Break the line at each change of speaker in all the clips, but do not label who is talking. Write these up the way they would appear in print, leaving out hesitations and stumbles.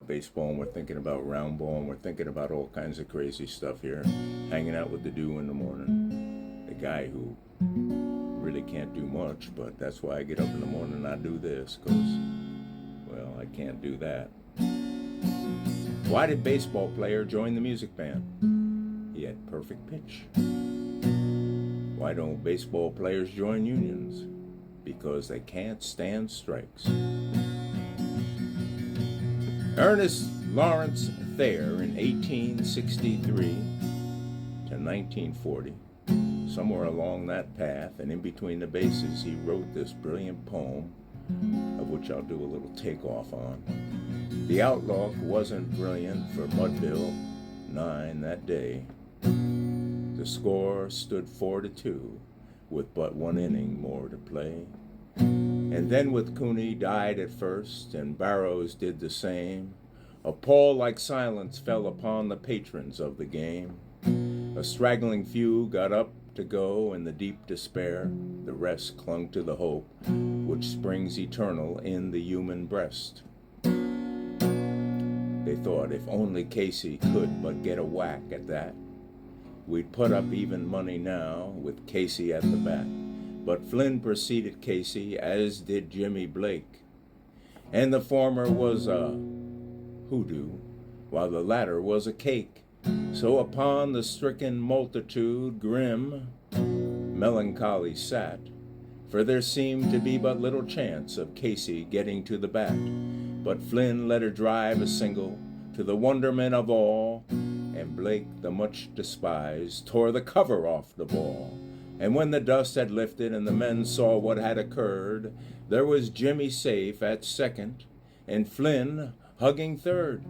baseball and we're thinking about round ball and we're thinking about all kinds of crazy stuff here. Hanging out with the dew in the morning. The guy who really can't do much, but that's why I get up in the morning and I do this, because, well, I can't do that. Why did baseball player join the music band? He had perfect pitch. Why don't baseball players join unions? Because they can't stand strikes. Ernest Lawrence Thayer in 1863 to 1940, somewhere along that path and in between the bases, he wrote this brilliant poem, of which I'll do a little takeoff on. The outlook wasn't brilliant for Mudville 9 that day. The score stood 4-2 with but one inning more to play. And then with Cooney died at first and Barrows did the same, a pall-like silence fell upon the patrons of the game. A straggling few got up to go in the deep despair. The rest clung to the hope which springs eternal in the human breast. They thought if only Casey could but get a whack at that, we'd put up even money now with Casey at the bat. But Flynn preceded Casey, as did Jimmy Blake, and the former was a hoodoo, while the latter was a cake. So upon the stricken multitude grim, melancholy sat, for there seemed to be but little chance of Casey getting to the bat. But Flynn let her drive a single, to the wonderment of all, and Blake, the much despised, tore the cover off the ball. And when the dust had lifted and the men saw what had occurred, there was Jimmy safe at second and Flynn hugging third.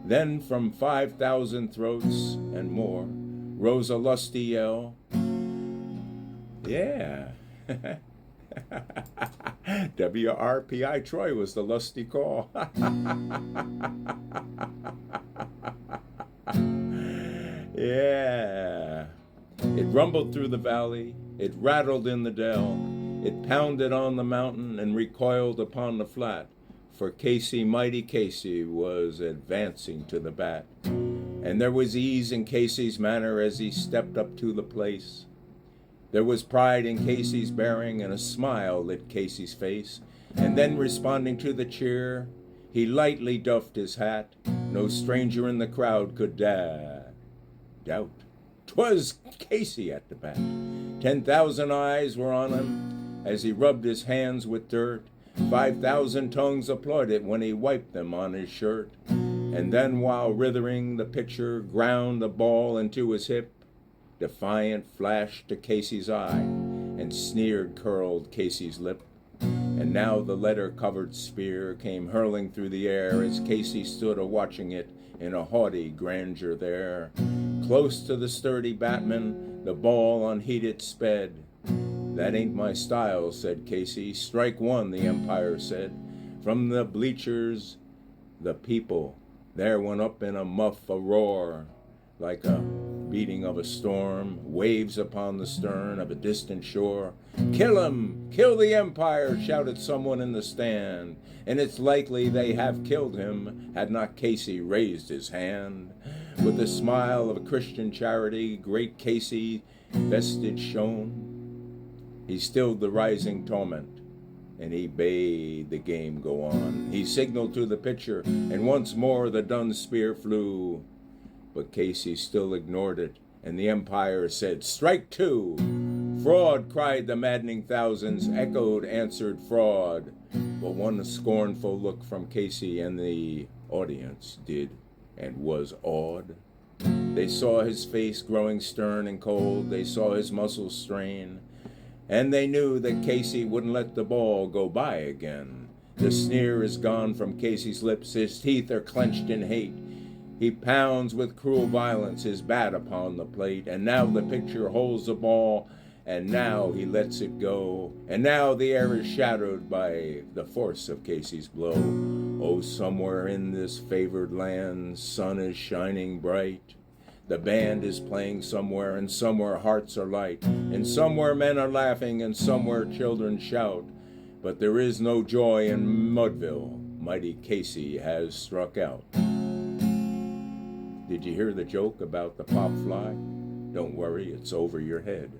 Then from 5,000 throats and more rose a lusty yell. Yeah. WRPI Troy was the lusty call. Yeah. It rumbled through the valley, it rattled in the dell, it pounded on the mountain and recoiled upon the flat, for Casey, mighty Casey, was advancing to the bat. And there was ease in Casey's manner as he stepped up to the place. There was pride in Casey's bearing and a smile lit Casey's face. And then responding to the cheer, he lightly doffed his hat. No stranger in the crowd could doubt 'twas Casey at the bat. 10,000 eyes were on him as he rubbed his hands with dirt. 5,000 tongues applauded when he wiped them on his shirt. And then while writhing, the pitcher ground the ball into his hip. Defiant flashed to Casey's eye, and sneered curled Casey's lip. And now the letter-covered spear came hurling through the air as Casey stood a-watching it in a haughty grandeur there. Close to the sturdy batman, the ball unheeded sped. That ain't my style, said Casey. Strike one, the umpire said. From the bleachers, the people there went up in a muff, a roar, like a beating of a storm, waves upon the stern of a distant shore. Kill him! Kill the umpire! Shouted someone in the stand. And it's likely they have killed him, had not Casey raised his hand. With the smile of a Christian charity, great Casey vestige shone. He stilled the rising torment, and he bade the game go on. He signaled to the pitcher, and once more the dun spear flew. But Casey still ignored it, and the umpire said, strike two! Fraud, cried the maddening thousands, echoed, answered fraud. But one scornful look from Casey and the audience did and was awed. They saw his face growing stern and cold, they saw his muscles strain, and they knew that Casey wouldn't let the ball go by again. The sneer is gone from Casey's lips, his teeth are clenched in hate. He pounds with cruel violence his bat upon the plate, and now the pitcher holds the ball, and now he lets it go, and now the air is shadowed by the force of Casey's blow. Oh, somewhere in this favored land, sun is shining bright. The band is playing somewhere, and somewhere hearts are light, and somewhere men are laughing, and somewhere children shout. But there is no joy in Mudville, mighty Casey has struck out. Did you hear the joke about the pop fly? Don't worry, it's over your head.